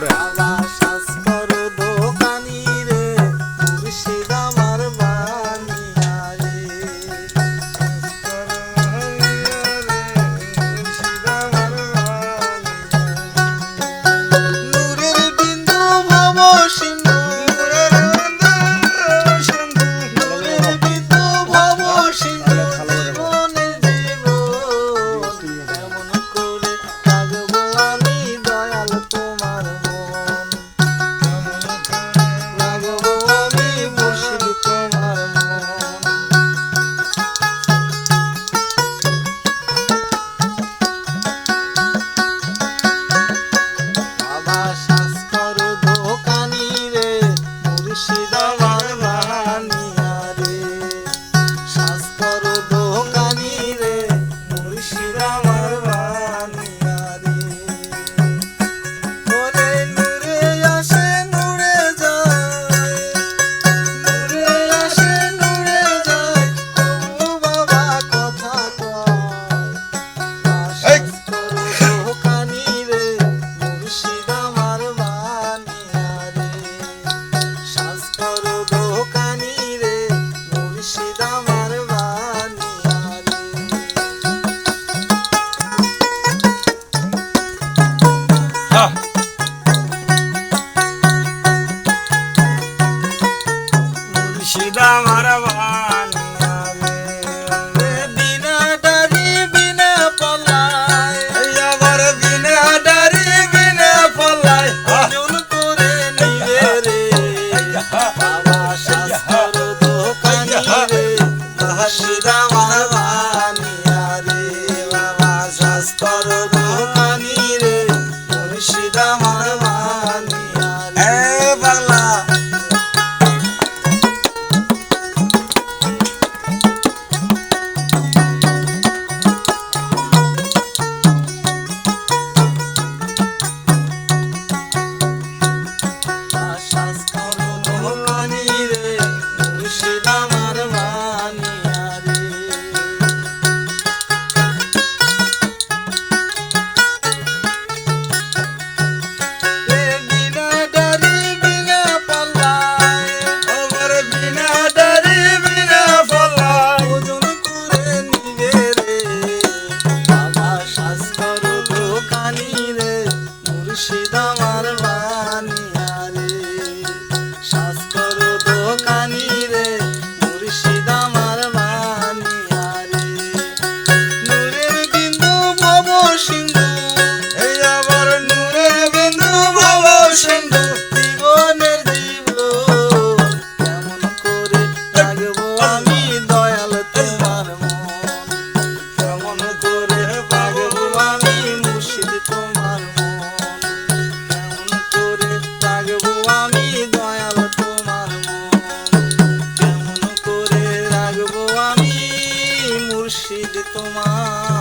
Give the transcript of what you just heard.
ওটা মুর্শিদা মারবান বিনা ডারি বিনা পল্লায় আবার বিনা ডারি বিনা পল্লায় জুন করে নিবে রে বাবা শাস্ত্র দোকানি রে মুর্শিদা মারবান রে বাবা শাস্ত্র দোকানি রে মুর্শিদা মারবান এ বাংলা মুর্শিদা মারবানিয়া রে শাস্ত্র দোকানি রে মুর্শিদা মারবানিয়া রে নূরের বিন্দু ভব সিন্ধু এই আবার নূরের বিন্দু ভব সিন্ধু জীবনের জীবন কেমন করে রাখবো আমি দয়াল তোমার মন কেমন করে পাগবো আমি মুর্শিদ তোমার মুর্শিদ তোমার।